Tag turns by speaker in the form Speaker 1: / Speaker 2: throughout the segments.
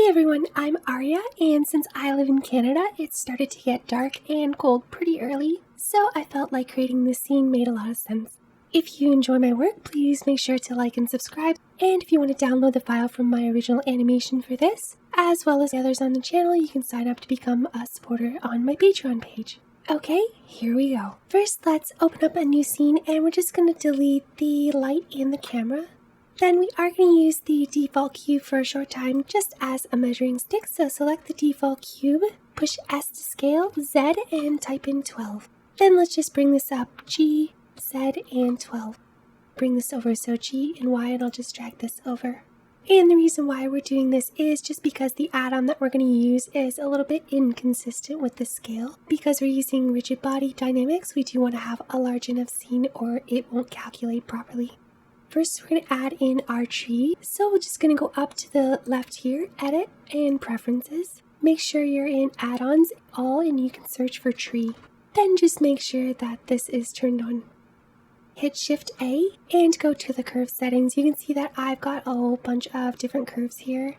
Speaker 1: Hey everyone, I'm Aria, and since I live in Canada, it started to get dark and cold pretty early, so I felt like creating this scene made a lot of sense. If you enjoy my work, please make sure to like and subscribe, and if you want to download the file from my original animation for this, as well as the others on the channel, you can sign up to become a supporter on my Patreon page. Okay, here we go. First, let's open up a new scene, and we're just going to delete the light and the camera. Then we are going to use the default cube for a short time just as a measuring stick, so select the default cube, push S to scale, Z, and type in 12. Then let's just bring this up, G, Z, and 12. Bring this over, so G and Y, and I'll just drag this over. And the reason why we're doing this is just because the add-on that we're going to use is a little bit inconsistent with the scale. Because we're using rigid body dynamics, we do want to have a large enough scene or it won't calculate properly. First, we're going to add in our tree. So we're just going to go up to the left here, Edit, and Preferences. Make sure you're in Add-ons, All, and you can search for Tree. Then just make sure that this is turned on. Hit Shift A and go to the curve settings. You can see that I've got a whole bunch of different curves here.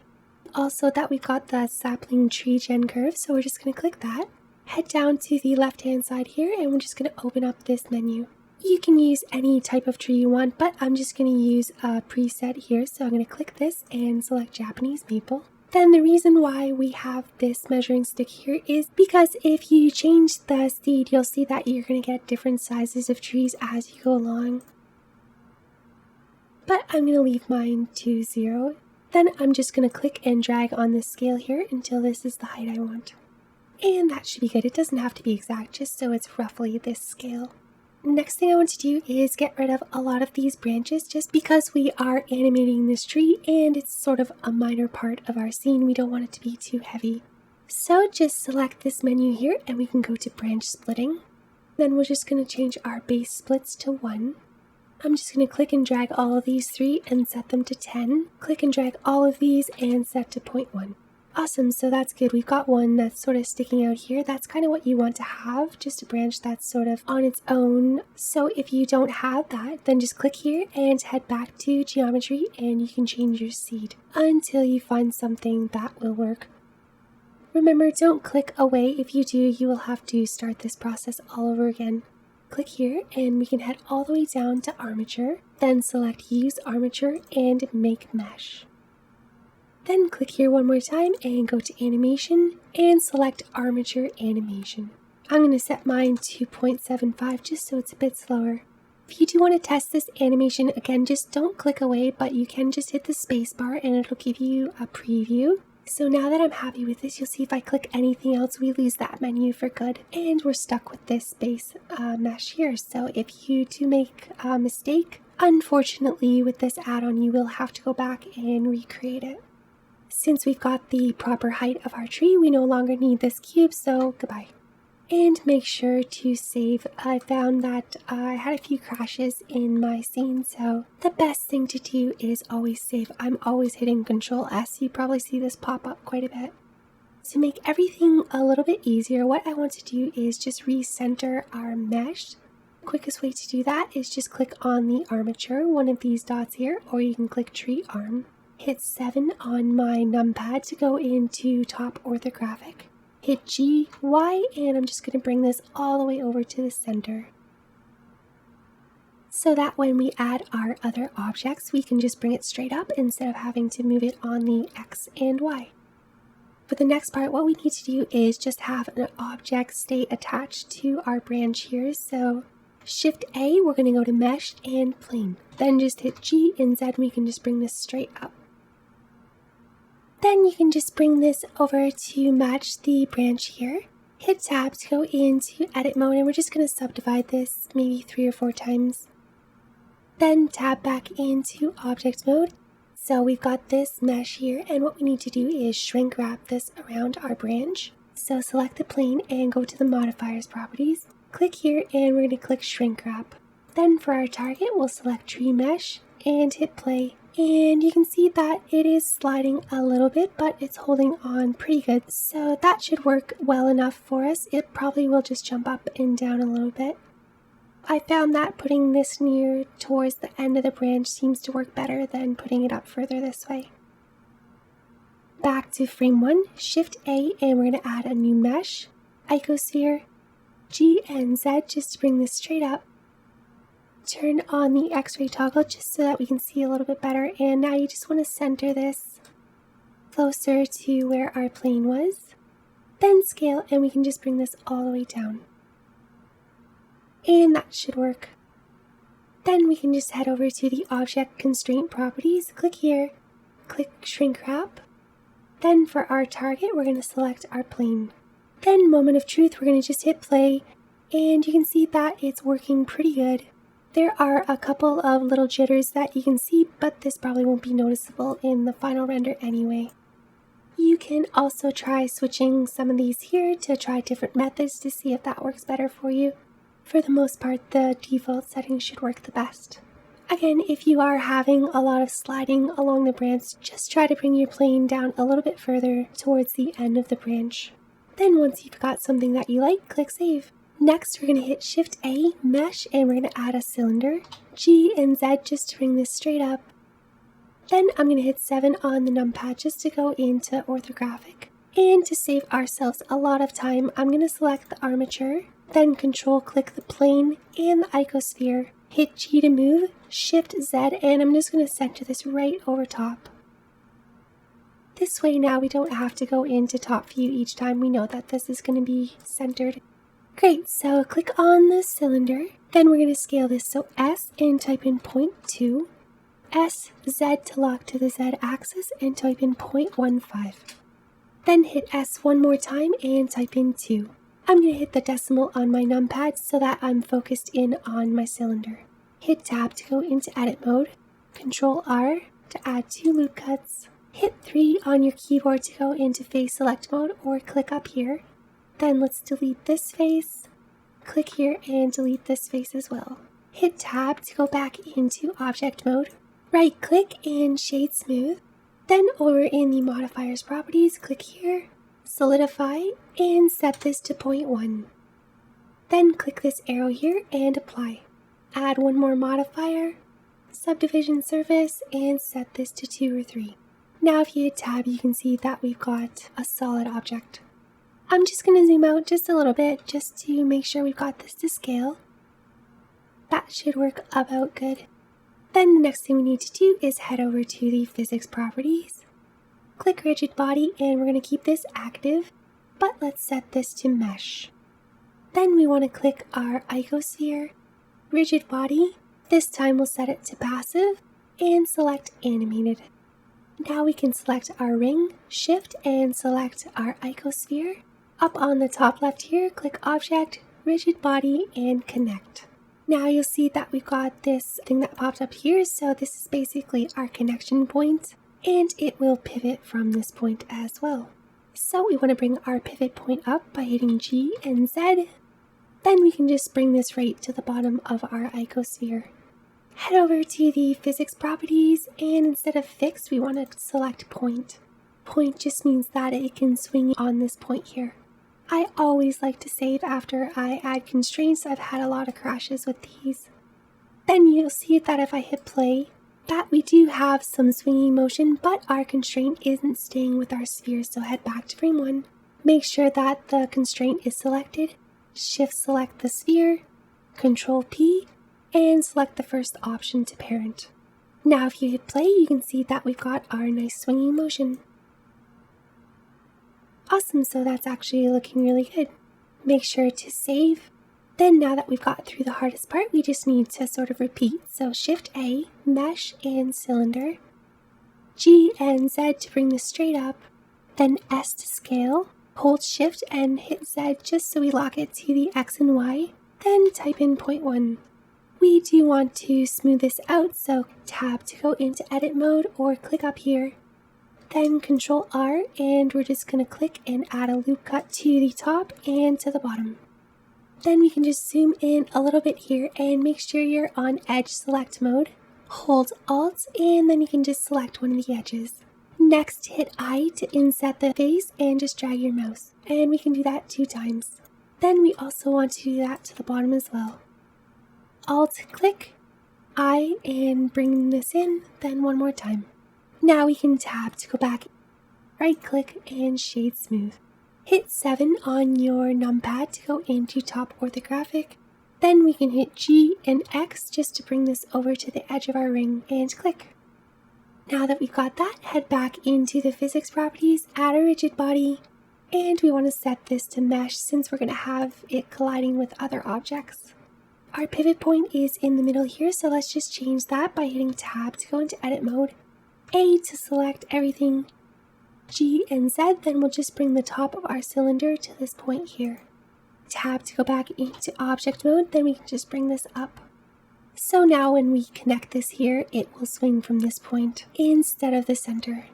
Speaker 1: Also that we've got the sapling tree gen curve, so we're just going to click that. Head down to the left-hand side here, and we're just going to open up this menu. You can use any type of tree you want, but I'm just going to use a preset here, so I'm going to click this and select Japanese maple. Then the reason why we have this measuring stick here is because if you change the seed, you'll see that you're going to get different sizes of trees as you go along. But I'm going to leave mine to 0. Then I'm just going to click and drag on this scale here until this is the height I want. And that should be good. It doesn't have to be exact, just so it's roughly this scale. Next thing I want to do is get rid of a lot of these branches just because we are animating this tree and it's sort of a minor part of our scene. We don't want it to be too heavy. So just select this menu here and we can go to branch splitting. Then we're just going to change our base splits to 1. I'm just going to click and drag all of these 3 and set them to 10. Click and drag all of these and set to 0.1. Awesome, so that's good. We've got one that's sort of sticking out here. That's kind of what you want to have, just a branch that's sort of on its own. So if you don't have that, then just click here and head back to geometry and you can change your seed until you find something that will work. Remember, don't click away. If you do, you will have to start this process all over again. Click here and we can head all the way down to armature, then select use armature and make mesh. Then click here one more time and go to animation and select armature animation. I'm going to set mine to 0.75 just so it's a bit slower. If you do want to test this animation, again, just don't click away, but you can just hit the space bar and it'll give you a preview. So now that I'm happy with this, you'll see if I click anything else, we lose that menu for good. And we're stuck with this base mesh here. So if you do make a mistake, unfortunately with this add-on, you will have to go back and recreate it. Since we've got the proper height of our tree, we no longer need this cube, so goodbye. And make sure to save. I found that I had a few crashes in my scene, so the best thing to do is always save. I'm always hitting Control S. You probably see this pop up quite a bit. To make everything a little bit easier, what I want to do is just recenter our mesh. The quickest way to do that is just click on the armature, one of these dots here, or you can click tree arm. Hit 7 on my numpad to go into top orthographic. Hit G, Y, and I'm just going to bring this all the way over to the center. So that when we add our other objects, we can just bring it straight up instead of having to move it on the X and Y. For the next part, what we need to do is just have an object stay attached to our branch here. So Shift A, we're going to go to Mesh and Plane. Then just hit G and Z, and we can just bring this straight up. Then you can just bring this over to match the branch here. Hit tab to go into edit mode, and we're just going to subdivide this maybe 3 or 4 times. Then tab back into object mode. So we've got this mesh here, and what we need to do is shrink wrap this around our branch. So select the plane and go to the modifiers properties. Click here and we're going to click shrink wrap. Then for our target, we'll select tree mesh and hit play. And you can see that it is sliding a little bit, but it's holding on pretty good. So that should work well enough for us. It probably will just jump up and down a little bit. I found that putting this near towards the end of the branch seems to work better than putting it up further this way. Back to frame 1, Shift A, and we're going to add a new mesh, icosphere, G and Z just to bring this straight up. Turn on the X-ray toggle just so that we can see a little bit better, and now you just want to center this closer to where our plane was. Then scale, and we can just bring this all the way down. And that should work. Then we can just head over to the object constraint properties, click here, click Shrinkwrap. Then for our target, we're going to select our plane. Then moment of truth, we're going to just hit play, and you can see that it's working pretty good. There are a couple of little jitters that you can see, but this probably won't be noticeable in the final render anyway. You can also try switching some of these here to try different methods to see if that works better for you. For the most part, the default settings should work the best. Again, if you are having a lot of sliding along the branch, just try to bring your plane down a little bit further towards the end of the branch. Then once you've got something that you like, click Save. Next, we're going to hit Shift A, Mesh, and we're going to add a cylinder, G and Z just to bring this straight up. Then I'm going to hit 7 on the numpad just to go into orthographic. And to save ourselves a lot of time, I'm going to select the armature, then Control-click the plane and the icosphere. Hit G to move, Shift Z, and I'm just going to center this right over top. This way now we don't have to go into top view each time. We know that this is going to be centered. Great, so click on the cylinder, then we're going to scale this. So S and type in 0.2, S, Z to lock to the Z axis and type in 0.15. Then hit S one more time and type in 2. I'm going to hit the decimal on my numpad so that I'm focused in on my cylinder. Hit Tab to go into edit mode, Control R to add 2 loop cuts, hit 3 on your keyboard to go into face select mode or click up here. Then let's delete this face, click here and delete this face as well. Hit Tab to go back into object mode, right click and shade smooth. Then over in the modifiers properties, click here, solidify, and set this to 0.1. Then click this arrow here and apply. Add one more modifier, subdivision surface, and set this to 2 or 3. Now if you hit Tab, you can see that we've got a solid object. I'm just going to zoom out just a little bit just to make sure we've got this to scale. That should work about good. Then the next thing we need to do is head over to the physics properties. Click rigid body, and we're going to keep this active, but let's set this to mesh. Then we want to click our icosphere, rigid body. This time we'll set it to passive and select animated. Now we can select our ring, shift and select our icosphere. Up on the top left here, click object, rigid body, and connect. Now you'll see that we've got this thing that popped up here, so this is basically our connection point, and it will pivot from this point as well. So we want to bring our pivot point up by hitting G and Z. Then we can just bring this right to the bottom of our icosphere. Head over to the physics properties, and instead of fixed, we want to select point. Point just means that it can swing on this point here. I always like to save after I add constraints. I've had a lot of crashes with these. Then you'll see that if I hit play, that we do have some swinging motion, but our constraint isn't staying with our sphere, so head back to frame 1. Make sure that the constraint is selected. Shift select the sphere, Control P, and select the first option to parent. Now if you hit play, you can see that we've got our nice swinging motion. Awesome, so that's actually looking really good. Make sure to save. Then now that we've got through the hardest part, we just need to sort of repeat. So Shift A, mesh and cylinder, G and Z to bring this straight up, then S to scale, hold Shift and hit Z just so we lock it to the X and Y, then type in 0.1. We do want to smooth this out, so Tab to go into edit mode or click up here. Then Control R, and we're just going to click and add a loop cut to the top and to the bottom. Then we can just zoom in a little bit here and make sure you're on edge select mode. Hold Alt, and then you can just select one of the edges. Next, hit I to inset the face and just drag your mouse. And we can do that 2 times. Then we also want to do that to the bottom as well. Alt click, I, and bring this in, then one more time. Now we can tab to go back right click and shade smooth. Hit 7 on your numpad to go into top orthographic. Then we can hit G and X just to bring this over to the edge of our ring and click. Now that we've got that, head back into the physics properties, add a rigid body, and we want to set this to mesh since we're going to have it colliding with other objects. Our pivot point is in the middle here, so let's just change that by hitting tab to go into edit mode, A to select everything, G and Z, then we'll just bring the top of our cylinder to this point here. Tab to go back into object mode, then we can just bring this up. So now when we connect this here, it will swing from this point instead of the center.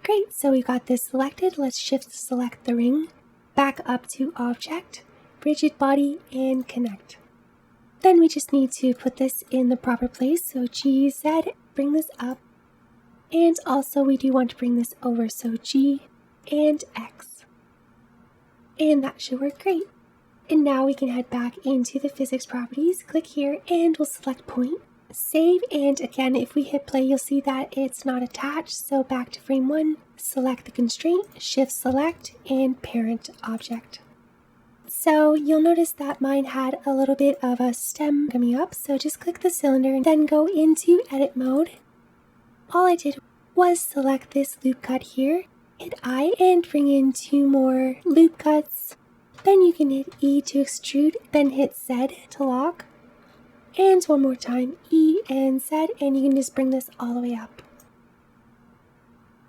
Speaker 1: Great, so we got this selected. Let's shift select the ring, back up to object, rigid body, and connect. Then we just need to put this in the proper place. So G, Z, bring this up. And also we do want to bring this over, so G and X. And that should work great. And now we can head back into the physics properties, click here, and we'll select point, save, and again, if we hit play, you'll see that it's not attached, so back to frame 1, select the constraint, shift select, and parent object. So you'll notice that mine had a little bit of a stem coming up, so just click the cylinder and then go into edit mode. All I did was select this loop cut here, hit I, and bring in 2 more loop cuts. Then you can hit E to extrude, then hit Z to lock, and one more time, E and Z, and you can just bring this all the way up.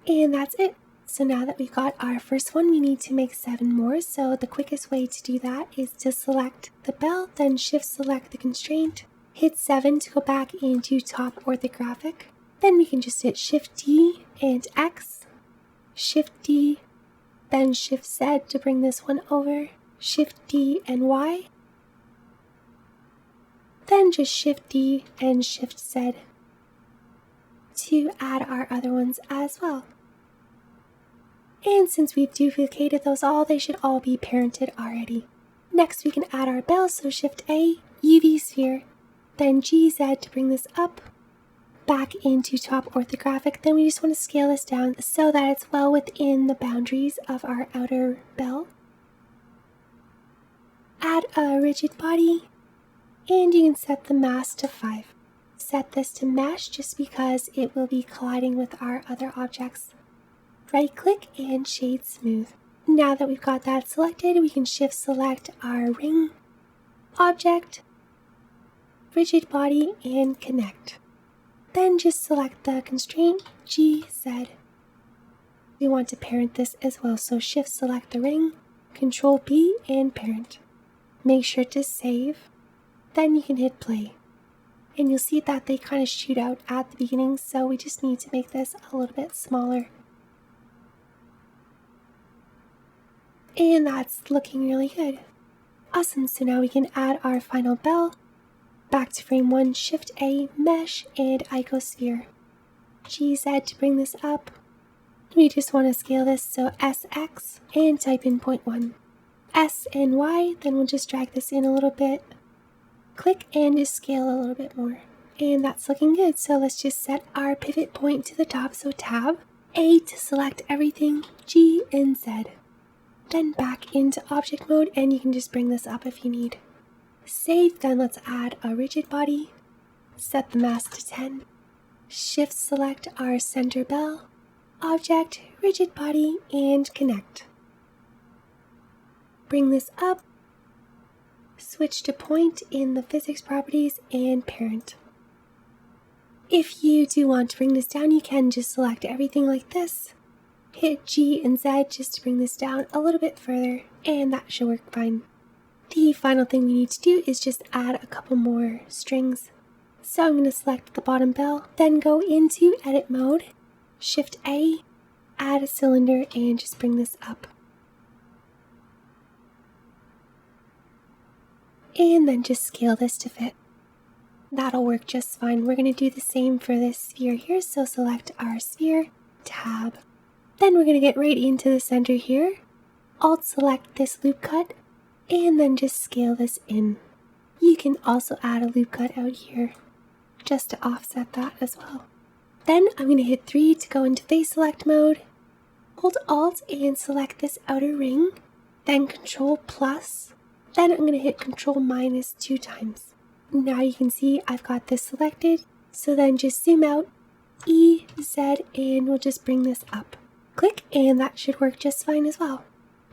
Speaker 1: And that's it. So now that we've got our first one, we need to make 7 more. So the quickest way to do that is to select the bell, then shift select the constraint, hit 7 to go back into top orthographic. Then we can just hit shift D and X, shift D, then shift Z to bring this one over. Shift D and Y, then just Shift D and Shift Z to add our other ones as well. And since we've duplicated those all, they should all be parented already. Next we can add our bell, so Shift A, EEVEE sphere, then GZ to bring this up, back into top orthographic. Then we just want to scale this down so that it's well within the boundaries of our outer bell. Add a rigid body, and you can set the mass to 5. Set this to mesh just because it will be colliding with our other objects. Right click and shade smooth. Now that we've got that selected, we can shift select our ring, object, rigid body, and connect. Then just select the constraint GZ. We want to parent this as well, so shift select the ring, Control B, and parent. Make sure to save, then you can hit play. And you'll see that they kind of shoot out at the beginning, so we just need to make this a little bit smaller. And that's looking really good. Awesome, so now we can add our final bell. Back to frame 1, Shift A, Mesh, and Icosphere. GZ to bring this up. We just want to scale this, so SX, and type in 0.1. S and Y, then we'll just drag this in a little bit. Click and just scale a little bit more. And that's looking good, so let's just set our pivot point to the top, so Tab, A to select everything, G and Z. Then back into object mode, and you can just bring this up if you need. Save, then let's add a rigid body, set the mass to 10, shift select our center bell, object, rigid body, and connect. Bring this up, switch to point in the physics properties, and parent. If you do want to bring this down, you can just select everything like this, hit G and Z just to bring this down a little bit further, and that should work fine. The final thing we need to do is just add a couple more strings. So I'm going to select the bottom bell, then go into edit mode, Shift A, add a cylinder, and just bring this up. And then just scale this to fit. That'll work just fine. We're going to do the same for this sphere here, so select our sphere, Tab. Then we're going to get right into the center here, Alt select this loop cut, and then just scale this in. You can also add a loop cut out here, just to offset that as well. Then I'm going to hit 3 to go into face select mode, Hold Alt and select this outer ring, then Control plus, then I'm going to hit Control minus 2 times. Now you can see I've got this selected, so then just zoom out, E, Z, and we'll just bring this up. Click, and that should work just fine as well.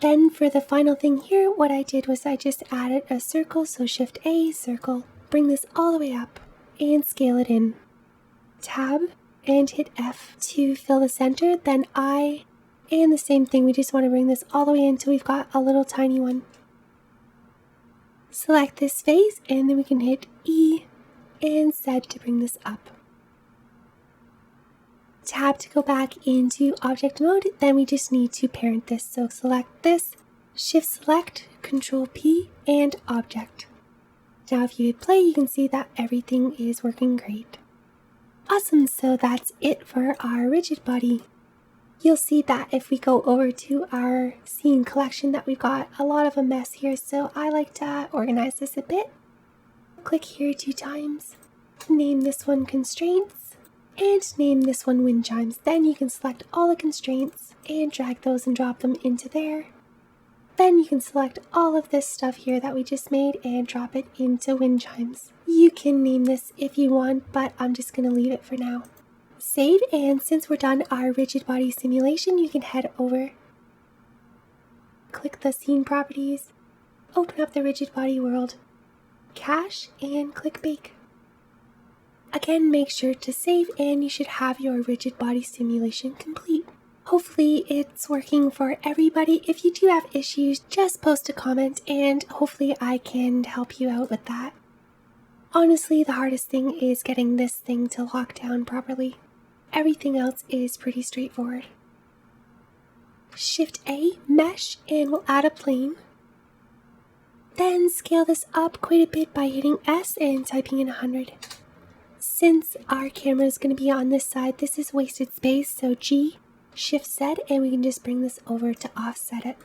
Speaker 1: Then for the final thing here, what I did was I just added a circle, so Shift A, circle, bring this all the way up, and scale it in. Tab, and hit F to fill the center, then I, and the same thing, we just want to bring this all the way in until we've got a little tiny one. Select this face, and then we can hit E and Z to bring this up. Tab to go back into object mode, then we just need to parent this. So select this, Shift select, Control P, and object. Now if you hit play, you can see that everything is working great. Awesome, so that's it for our rigid body. You'll see that if we go over to our scene collection that we've got a lot of a mess here, so I like to organize this a bit. Click here 2 times, name this one constraints, and name this one wind chimes. Then you can select all the constraints and drag those and drop them into there. Then you can select all of this stuff here that we just made and drop it into wind chimes. You can name this if you want, but I'm just going to leave it for now. Save, and since we're done our rigid body simulation, you can head over, click the scene properties, open up the rigid body world, cache, and click bake. Again, make sure to save, and you should have your rigid body simulation complete. Hopefully it's working for everybody. If you do have issues, just post a comment and hopefully I can help you out with that. Honestly, the hardest thing is getting this thing to lock down properly. Everything else is pretty straightforward. Shift A, mesh, and we'll add a plane. Then scale this up quite a bit by hitting S and typing in 100. Since our camera is going to be on this side, this is wasted space, so G, Shift Z, and we can just bring this over to offset it.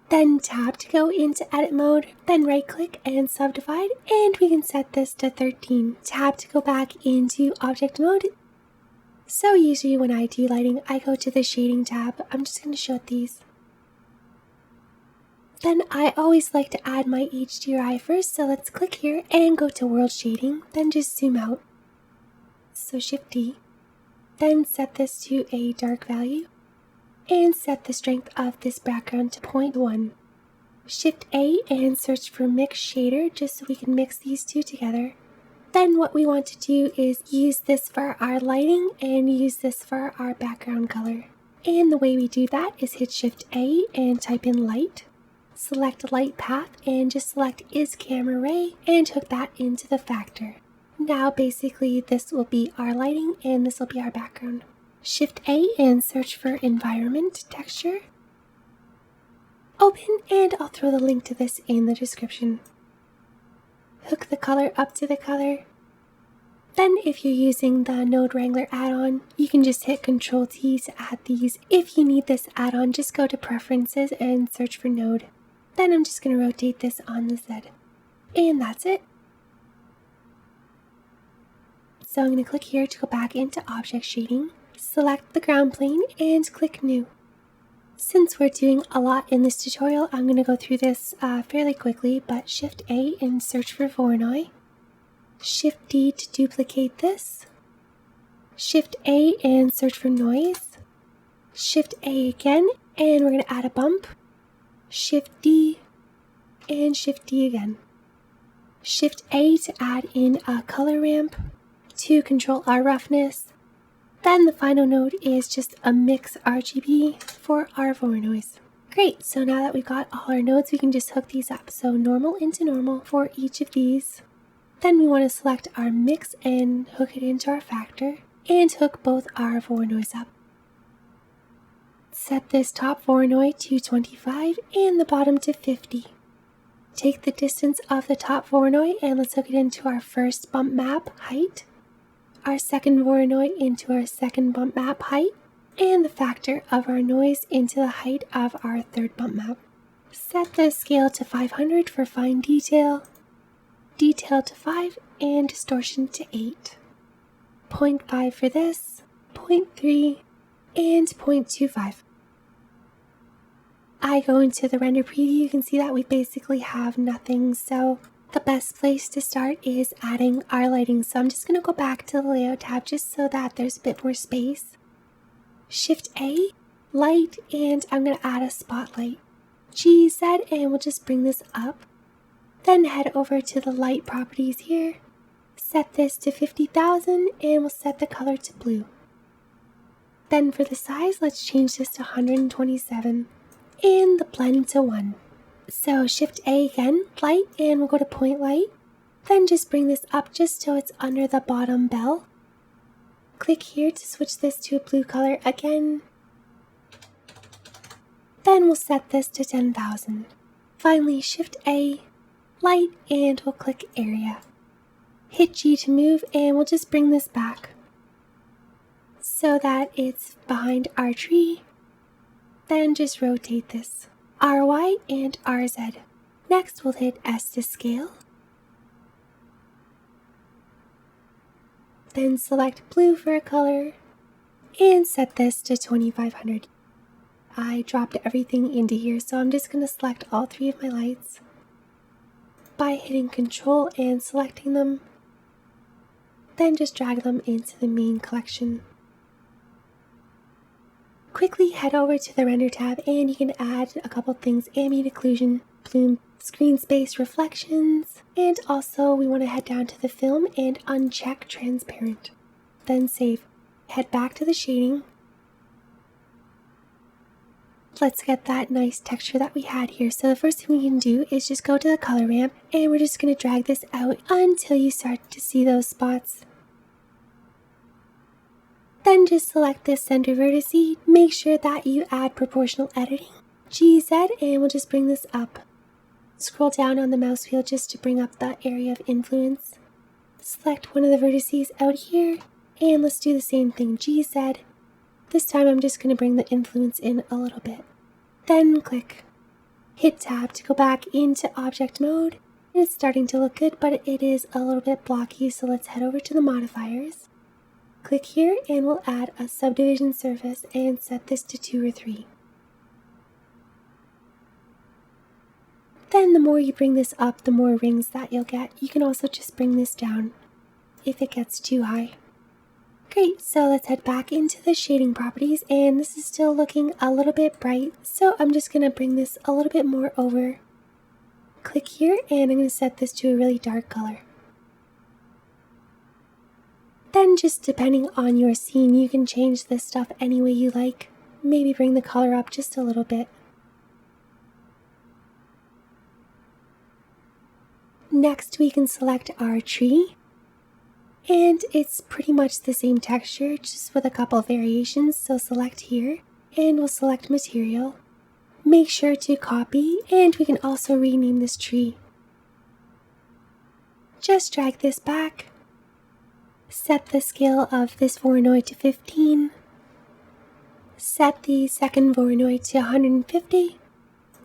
Speaker 1: Then tab to go into edit mode, then right click and subdivide, and we can set this to 13. Tab to go back into object mode. So usually when I do lighting, I go to the shading tab. I'm just going to show these. Then I always like to add my HDRI first, so let's click here and go to world shading, then just zoom out. So Shift D. Then set this to a dark value and set the strength of this background to 0.1. Shift A and search for mix shader just so we can mix these two together. Then what we want to do is use this for our lighting and use this for our background color. And the way we do that is hit Shift A and type in light. Select light path and just select is camera ray and hook that into the factor. Now basically this will be our lighting and this will be our background. Shift A and search for environment texture. Open, and I'll throw the link to this in the description. Hook the color up to the color. Then if you're using the Node Wrangler add-on, you can just hit Ctrl T to add these. If you need this add-on, just go to preferences and search for Node. Then I'm just going to rotate this on the Z. And that's it. So I'm going to click here to go back into object shading, select the ground plane and click new. Since we're doing a lot in this tutorial, I'm going to go through this fairly quickly, but Shift A and search for Voronoi. Shift D to duplicate this. Shift A and search for noise. Shift A again, and we're going to add a bump. Shift D and Shift D again. Shift A to add in a color ramp to control our roughness. Then the final node is just a mix RGB for our Voronoi. Great, so now that we've got all our nodes, we can just hook these up. So normal into normal for each of these. Then we want to select our mix and hook it into our factor and hook both our Voronoi up. Set this top Voronoi to 25 and the bottom to 50. Take the distance of the top Voronoi and let's hook it into our first bump map height, our second Voronoi into our second bump map height, and the factor of our noise into the height of our third bump map. Set the scale to 500 for fine detail, detail to 5, and distortion to 8. 0.5 for this, 0.3, and 0.25. I go into the render preview, you can see that we basically have nothing, so the best place to start is adding our lighting. So I'm just going to go back to the layout tab just so that there's a bit more space. Shift A, light, and I'm going to add a spotlight. GZ, and we'll just bring this up. Then head over to the light properties here. Set this to 50,000 and we'll set the color to blue. Then for the size, let's change this to 127 and the blend to 1. So Shift A again, light, and we'll go to point light. Then just bring this up just so it's under the bottom bell. Click here to switch this to a blue color again. Then we'll set this to 10,000. Finally, Shift A, light, and we'll click area. Hit G to move, and we'll just bring this back so that it's behind our tree. Then just rotate this RY and RZ. Next, we'll hit S to scale. Then select blue for a color and set this to 2500. I dropped everything into here, so I'm just going to select all 3 of my lights by hitting Control and selecting them. Then just drag them into the main collection. Quickly head over to the render tab and you can add a couple things: ambient occlusion, bloom, screen space, reflections, and also we want to head down to the film and uncheck transparent. Then save. Head back to the shading. Let's get that nice texture that we had here. So the first thing we can do is just go to the color ramp and we're just going to drag this out until you start to see those spots. Then just select this center vertice. Make sure that you add proportional editing. GZ, and we'll just bring this up. Scroll down on the mouse wheel just to bring up the area of influence. Select one of the vertices out here and let's do the same thing. GZ. This time I'm just going to bring the influence in a little bit. Then click. Hit tab to go back into object mode. It's starting to look good, but it is a little bit blocky, so let's head over to the modifiers. Click here and we'll add a subdivision surface and set this to 2 or 3. Then the more you bring this up, the more rings that you'll get. You can also just bring this down if it gets too high. Great, so let's head back into the shading properties, and this is still looking a little bit bright, so I'm just going to bring this a little bit more over. Click here and I'm going to set this to a really dark color. Then just depending on your scene, you can change this stuff any way you like. Maybe bring the color up just a little bit. Next we can select our tree. And it's pretty much the same texture, just with a couple of variations. So select here, and we'll select material. Make sure to copy, and we can also rename this tree. Just drag this back. Set the scale of this Voronoi to 15. Set the second Voronoi to 150.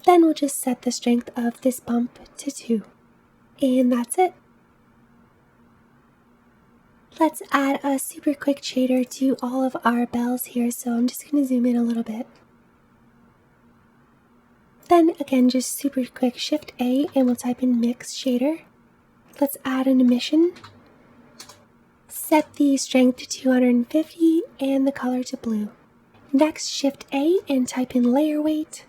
Speaker 1: Then we'll just set the strength of this bump to 2. And that's it. Let's add a super quick shader to all of our bells here, so I'm just going to zoom in a little bit. Then again, just super quick, Shift A, and we'll type in Mix Shader. Let's add an emission. Set the strength to 250 and the color to blue. Next, Shift A and type in Layer Weight.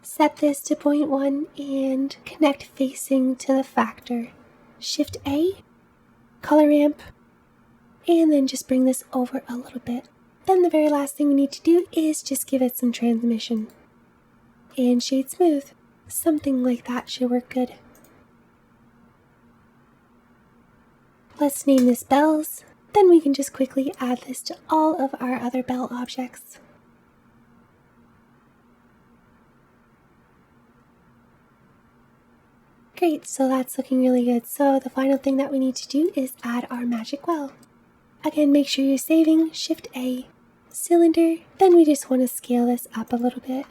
Speaker 1: Set this to 0.1 and connect facing to the factor. Shift A, color ramp, and then just bring this over a little bit. Then the very last thing we need to do is just give it some transmission. And shade smooth. Something like that should work good. Let's name this bells. Then we can just quickly add this to all of our other bell objects. Great, so that's looking really good. So the final thing that we need to do is add our magic well. Again, make sure you're saving, Shift A, cylinder, then we just want to scale this up a little bit.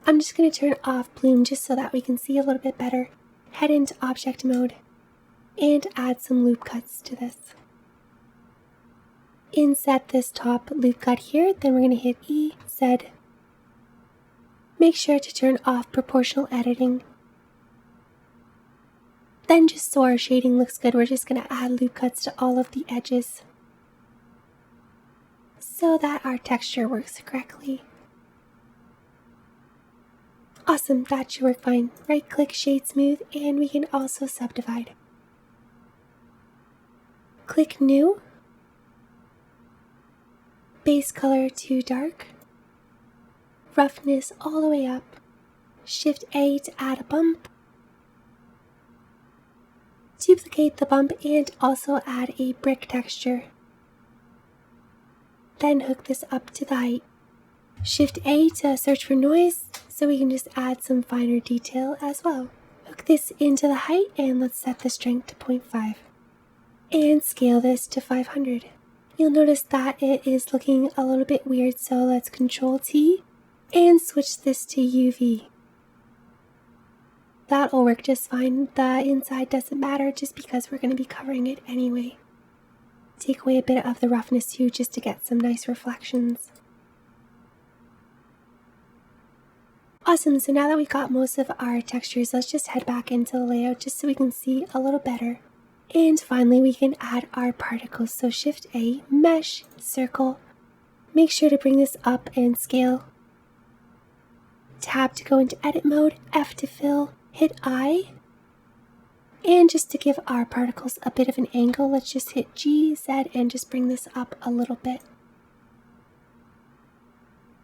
Speaker 1: I'm just going to turn off bloom just so that we can see a little bit better. Head into object mode and add some loop cuts to this. inset this top loop cut here, then we're going to hit E, Z. Make sure to turn off proportional editing. Then just so our shading looks good, we're just going to add loop cuts to all of the edges so that our texture works correctly. Awesome, that should work fine. Right click Shade Smooth, and we can also subdivide. Click New, base color to dark, roughness all the way up, Shift A to add a bump, duplicate the bump and also add a brick texture. Then hook this up to the height. Shift A to search for noise so we can just add some finer detail as well. Hook this into the height and let's set the strength to 0.5 and scale this to 500. You'll notice that it is looking a little bit weird, so let's Control T and switch this to UV. That'll work just fine. The inside doesn't matter just because we're going to be covering it anyway. Take away a bit of the roughness too just to get some nice reflections. Awesome, so now that we've got most of our textures, let's just head back into the layout just so we can see a little better. And finally we can add our particles, so Shift A, Mesh, Circle. Make sure to bring this up and scale. Tab to go into edit mode, F to fill, hit I. And just to give our particles a bit of an angle, let's just hit G, Z and just bring this up a little bit.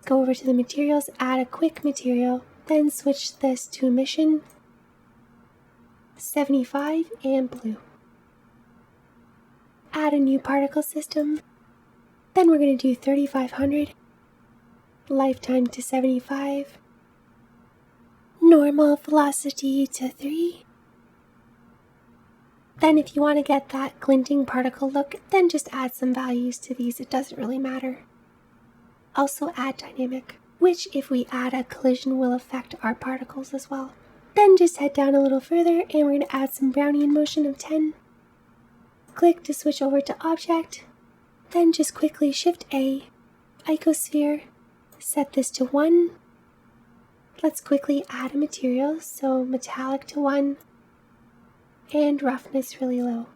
Speaker 1: Go over to the materials, add a quick material, then switch this to emission, 75 and blue. Add a new particle system, then we're going to do 3500, lifetime to 75, normal velocity to 3. Then if you want to get that glinting particle look, then just add some values to these, it doesn't really matter. Also add dynamic, which if we add a collision will affect our particles as well. Then just head down a little further and we're going to add some Brownian motion of 10. Click to switch over to object, then just quickly Shift A, icosphere, set this to 1. Let's quickly add a material, so metallic to 1 and roughness really low.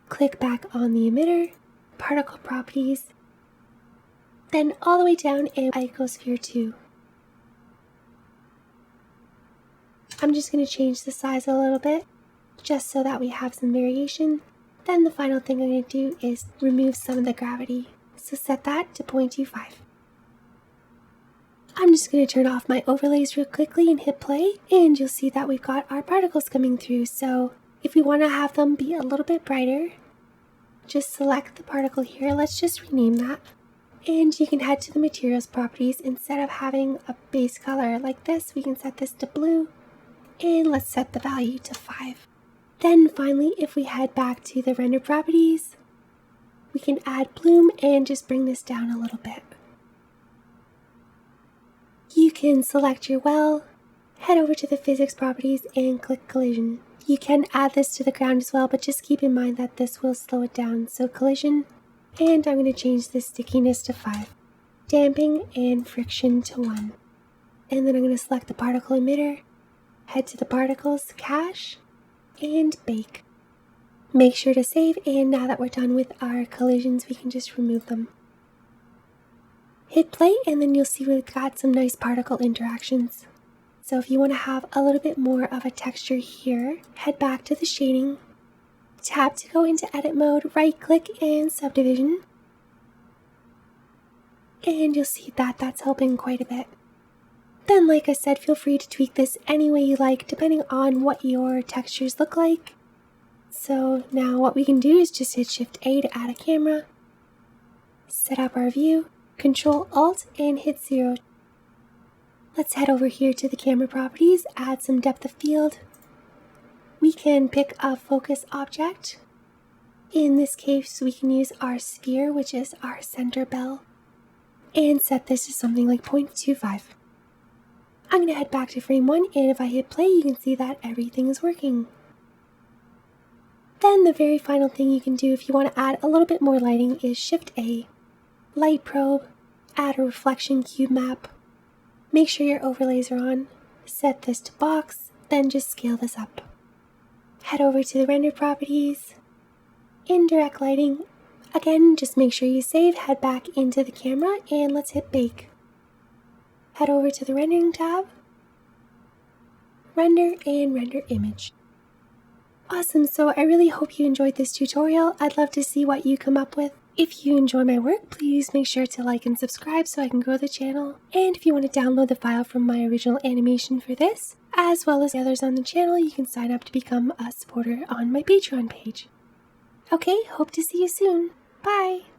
Speaker 1: Click back on the emitter, particle properties, then all the way down and icosphere 2. I'm just going to change the size a little bit just so that we have some variation. Then the final thing I'm going to do is remove some of the gravity, so set that to 0.25. I'm just going to turn off my overlays real quickly and hit play, and you'll see that we've got our particles coming through. So if we want to have them be a little bit brighter, just select the particle here. Let's just rename that. And you can head to the materials properties. Instead of having a base color like this, we can set this to blue, and let's set the value to 5. Then finally, if we head back to the render properties, we can add bloom and just bring this down a little bit. You can select your well, head over to the physics properties and click collision. You can add this to the ground as well, but just keep in mind that this will slow it down. So collision, and I'm going to change the stickiness to 5. Damping and friction to 1. And then I'm going to select the particle emitter, head to the particles, cache, and bake. Make sure to save, and now that we're done with our collisions, we can just remove them. Hit play and then you'll see we've got some nice particle interactions. So if you want to have a little bit more of a texture here, head back to the shading, tab to go into edit mode, right click and subdivision. And you'll see that that's helping quite a bit. Then like I said, feel free to tweak this any way you like depending on what your textures look like. So now what we can do is just hit Shift A to add a camera, set up our view, Control Alt and hit 0. Let's head over here to the camera properties, add some depth of field. We can pick a focus object. In this case, we can use our sphere, which is our center bell, and set this to something like 0.25. I'm going to head back to frame 1, and if I hit play, you can see that everything is working. Then the very final thing you can do if you want to add a little bit more lighting is Shift A, Light Probe, add a reflection cube map. Make sure your overlays are on, set this to box, then just scale this up. Head over to the render properties, indirect lighting. Again, just make sure you save, head back into the camera, and let's hit bake. Head over to the rendering tab, render, and render image. Awesome, so I really hope you enjoyed this tutorial. I'd love to see what you come up with. If you enjoy my work, please make sure to like and subscribe so I can grow the channel. And if you want to download the file from my original animation for this, as well as the others on the channel, you can sign up to become a supporter on my Patreon page. Okay, hope to see you soon. Bye!